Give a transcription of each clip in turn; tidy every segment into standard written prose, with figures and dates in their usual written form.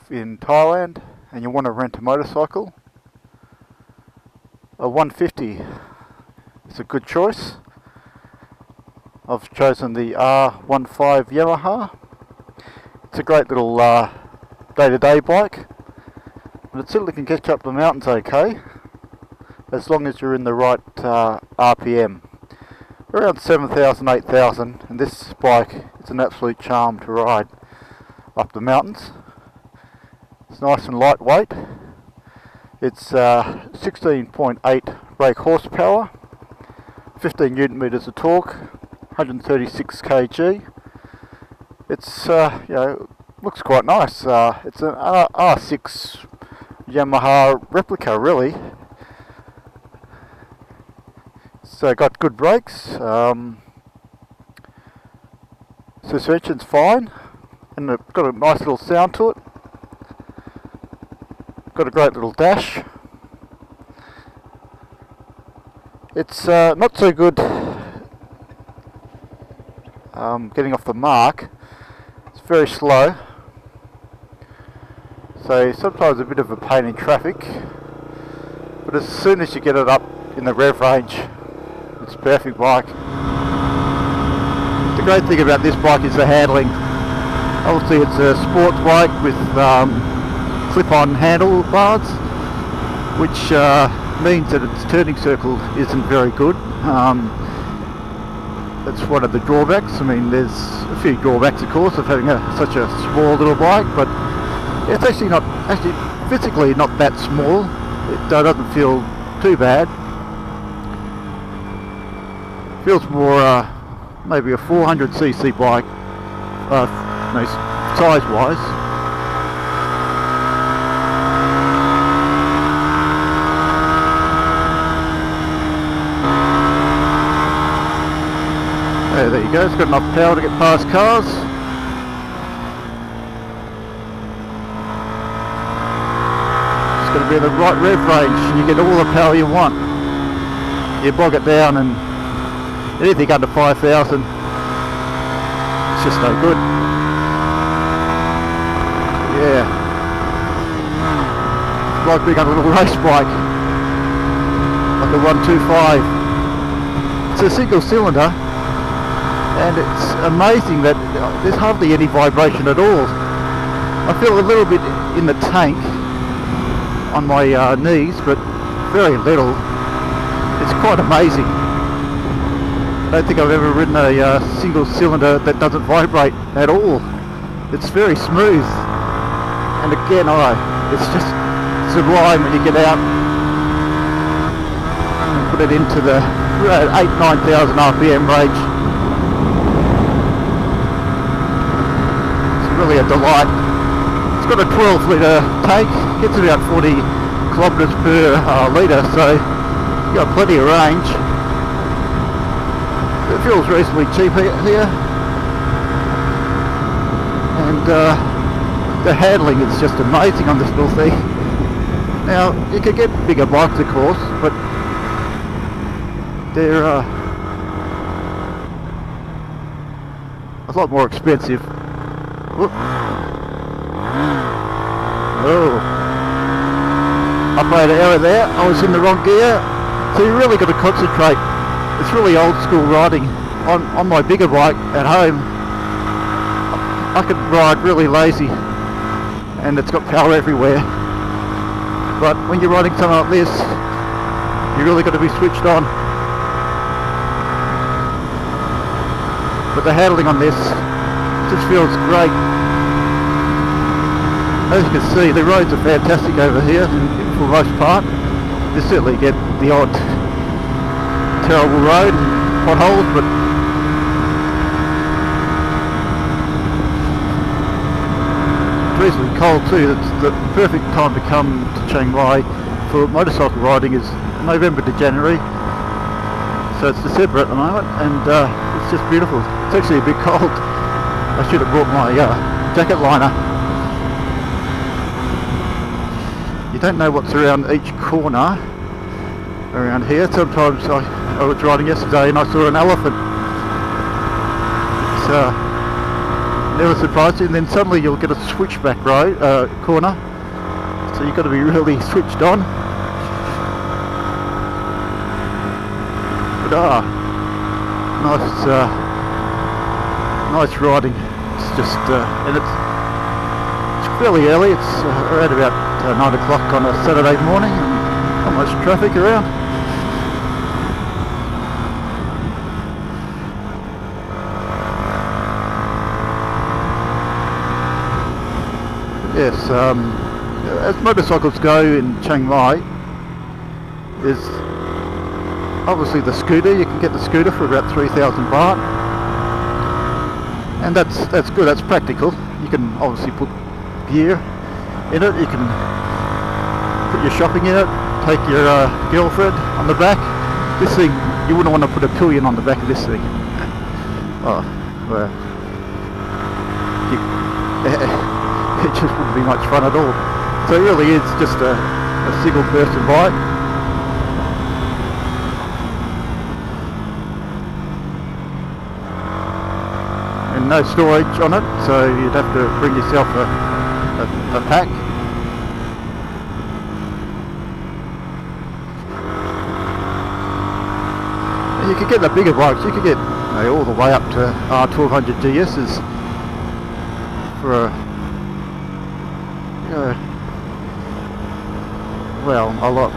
in Thailand and you want to rent a motorcycle, a 150 is a good choice. I've chosen the R15 Yamaha. It's a great little day-to-day bike, and it certainly can get you up the mountains okay, as long as you're in the right RPM. Around 7,000, 8,000, and this bike is an absolute charm to ride up the mountains. It's nice and lightweight. It's 16.8 brake horsepower, 15 newton meters of torque, 136 kg. It's looks quite nice. It's an R6 Yamaha replica, really. So got good brakes. Suspension's fine, and it's got a nice little sound to it. Got a great little dash. It's not so good getting off the mark. It's very slow, so sometimes a bit of a pain in traffic, but as soon as you get it up in the rev range, it's a perfect bike. The great thing about this bike is the handling. Obviously it's a sports bike with clip-on handlebars, which means that its turning circle isn't very good. That's one of the drawbacks. I mean, there's a few drawbacks, of course, of having such a small little bike, but it's actually physically not that small. It doesn't feel too bad. Feels more maybe a 400cc bike, size-wise. There you go, it's got enough power to get past cars. It's got to be in the right rev range and you get all the power you want. You bog it down and anything under 5,000, it's just no good. Yeah. It's like being on a little race bike, like a 125. It's a single cylinder, and it's amazing that there's hardly any vibration at all. I feel a little bit in the tank on my knees, but very little. It's quite amazing. I don't think I've ever ridden a single cylinder that doesn't vibrate at all. It's very smooth, and again, it's just sublime when you get out and put it into the 8,000-9,000 RPM range. Really a delight. It's got a 12 litre tank, gets about 40 kilometres per litre, so you've got plenty of range. It feels reasonably cheap here, and the handling is just amazing on this little thing. Now you can get bigger bikes, of course, but they're a lot more expensive. Whoop. Oh, operator error there. I was in the wrong gear. So you really got to concentrate. It's really old school riding. On my bigger bike at home, I could ride really lazy, and it's got power everywhere. But when you're riding something like this, you really got to be switched on. But the handling on this just feels great. As you can see, the roads are fantastic over here for the most part. You certainly get the odd terrible road and potholes, but it's reasonably cold too. It's the perfect time to come to Chiang Mai for motorcycle riding is November to January. So it's December at the moment, and it's just beautiful. It's actually a bit cold. I should have brought my jacket liner. You don't know what's around each corner around here. Sometimes I was riding yesterday and I saw an elephant. It's never surprise you, and then suddenly you'll get a switchback road corner, so you've got to be really switched on. But nice riding. It's just and it's fairly early. It's around about 9 o'clock on a Saturday morning. Not much traffic around. Yes, as motorcycles go in Chiang Mai, there's obviously the scooter. You can get the scooter for about 3,000 baht, and that's good. That's practical. You can obviously put gear in it. You can put your shopping in it. Take your girlfriend on the back. This thing, you wouldn't want to put a pillion on the back of this thing. Oh, well, it just wouldn't be much fun at all. So it really is just a single person bike. And no storage on it, so you'd have to bring yourself a pack. And you could get the bigger bikes. You could get all the way up to R1200 GS's for well, a lot.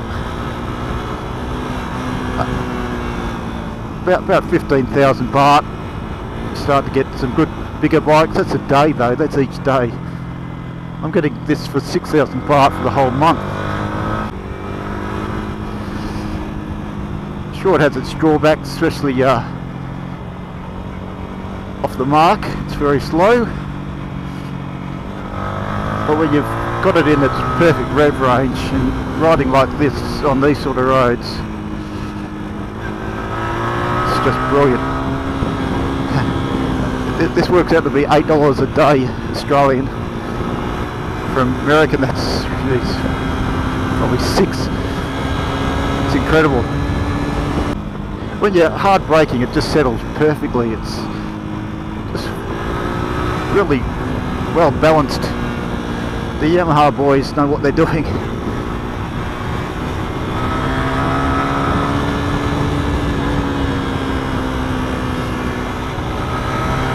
About 15,000 baht. You start to get some good bigger bikes. That's a day though. That's each day. I'm getting this for 6,000 baht for the whole month. Sure, it has its drawbacks, especially off the mark. It's very slow. But when you've got it in its perfect rev range and riding like this on these sort of roads, it's just brilliant. This works out to be $8 a day Australian. From American, that's probably $6. It's incredible. When you're hard braking, it just settles perfectly. It's just really well balanced. The Yamaha boys know what they're doing.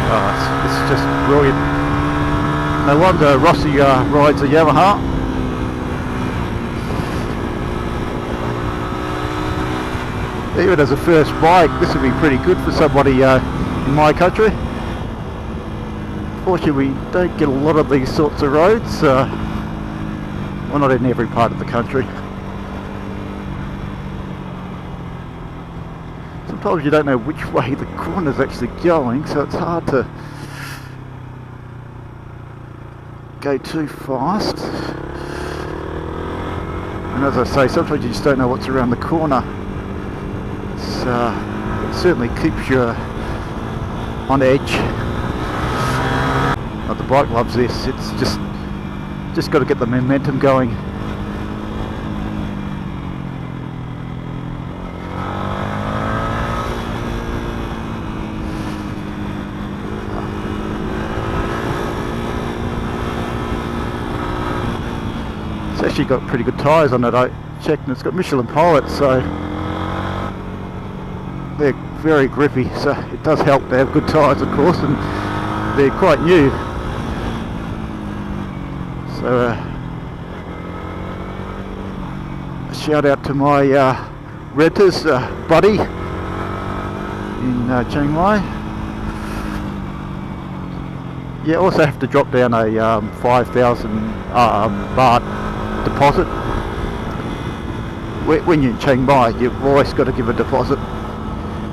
Oh, it's just brilliant. No wonder Rossi rides a Yamaha. Even as a first bike, this would be pretty good for somebody in my country. Fortunately, we don't get a lot of these sorts of roads. Well, not in every part of the country. Sometimes you don't know which way the corner's actually going, so it's hard to go too fast. And as I say, sometimes you just don't know what's around the corner. It certainly keeps you on edge. But the bike loves this. It's just got to get the momentum going. It's actually got pretty good tyres on it. I checked, and it's got Michelin pilots, so they're very grippy, so it does help to have good tyres, of course, and they're quite new. So a shout out to my renters, Buddy in Chiang Mai. Yeah, also have to drop down a 5,000 baht deposit. When you're in Chiang Mai, you've always got to give a deposit.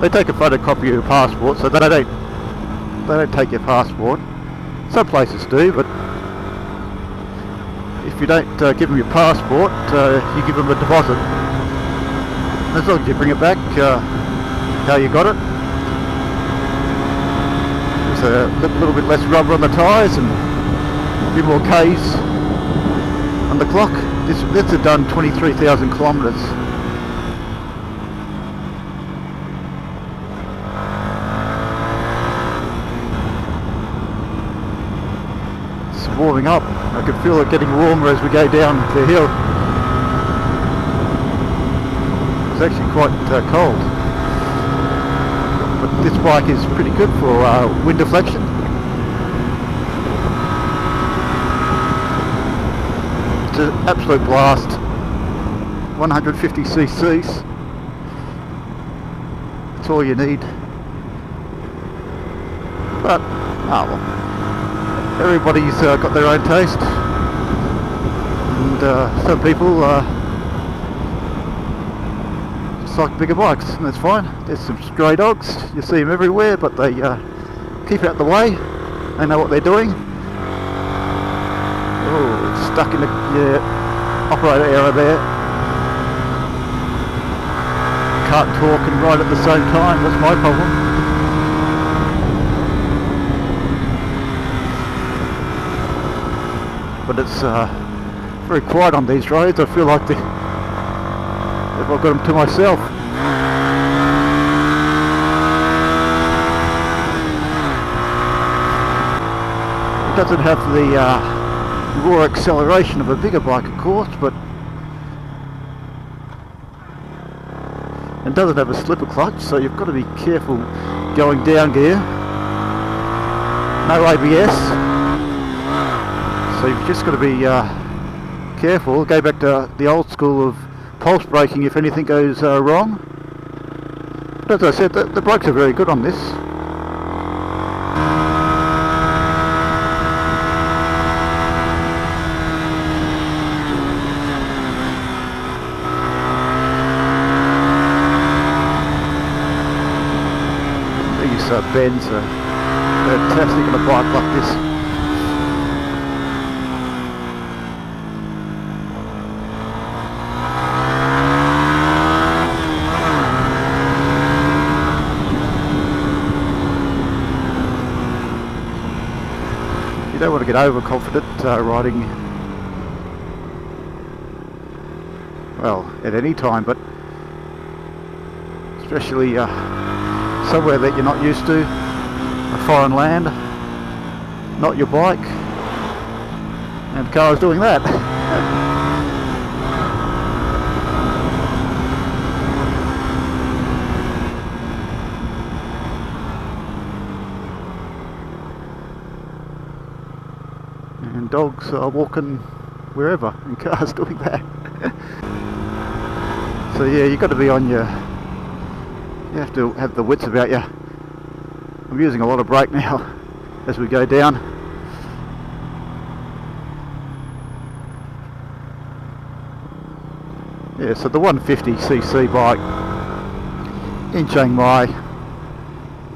They take a photocopy of your passport, so they don't take your passport. Some places do, but if you don't give them your passport, you give them a deposit. As long as you bring it back how you got it. There's a little bit less rubber on the tyres and a few more Ks on the clock. This has done 23,000 kilometres. warming up. I can feel it getting warmer as we go down the hill. It's actually quite cold. But this bike is pretty good for wind deflection. It's an absolute blast. 150 cc's. That's all you need. But, oh well. Everybody's got their own taste. And some people just like bigger bikes, and that's fine. There's some stray dogs. You see them everywhere, but they keep out the way. They know what they're doing. Oh, it's stuck in the operator error there. Can't talk and ride at the same time. That's my problem. But it's very quiet on these roads. I feel like I've got them to myself. It doesn't have the raw acceleration of a bigger bike, of course, but it doesn't have a slipper clutch, so you've got to be careful going down gear. No ABS, so you've just got to be careful. Go back to the old school of pulse braking if anything goes wrong. But as I said, the brakes are very good on this. These bends are fantastic on a bike like this. You don't want to get overconfident riding, well, at any time, but especially somewhere that you're not used to, a foreign land, not your bike, and the car is doing that. And dogs are walking wherever, and cars doing that. So yeah, you've got to be on your, you have to have the wits about you. I'm using a lot of brake now as we go down. Yeah, so the 150cc bike in Chiang Mai,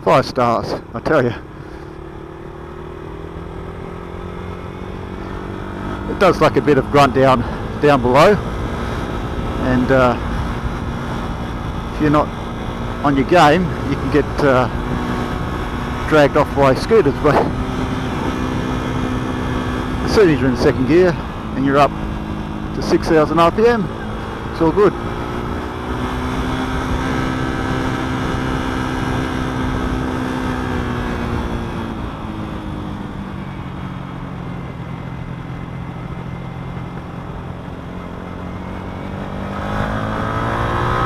5 stars, I tell you. It does like a bit of grunt down below, and if you're not on your game, you can get dragged off by scooters, but as soon as you're in second gear and you're up to 6,000 RPM, it's all good.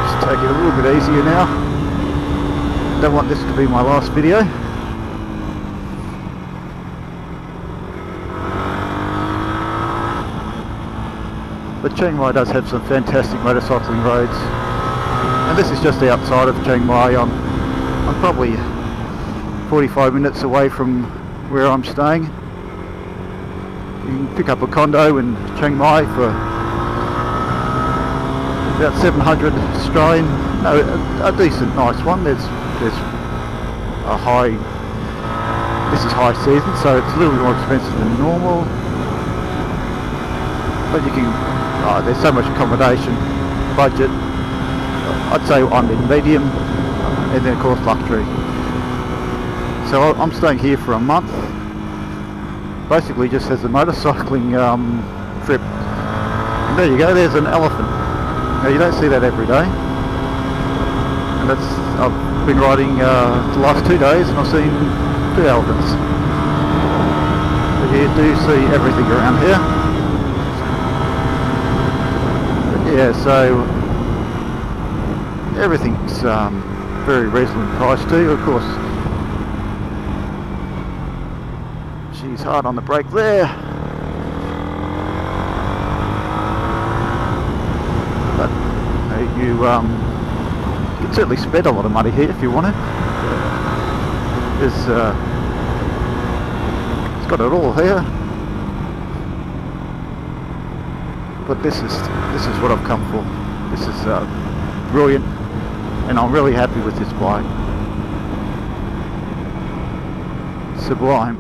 Just take it a little bit easier now. Don't want this to be my last video. But Chiang Mai does have some fantastic motorcycling roads, and this is just outside of Chiang Mai. I'm probably 45 minutes away from where I'm staying. You can pick up a condo in Chiang Mai for about 700 Australian. No, a decent, nice one. There's a high. This is high season, so it's a little bit more expensive than normal. But you can. Oh, there's so much accommodation, budget. I'd say I'm in medium, and then of course luxury. So I'm staying here for a month, basically just as a motorcycling trip. And there you go, there's an elephant. Now you don't see that every day, and I've been riding the last 2 days and I've seen 2 elephants. There You do see everything around here. But yeah, so everything's very reasonably priced too. Of course, she's hard on the brake there, but you can certainly spend a lot of money here if you want to. It's got it all here, but this is what I've come for. This is brilliant, and I'm really happy with this bike. Sublime.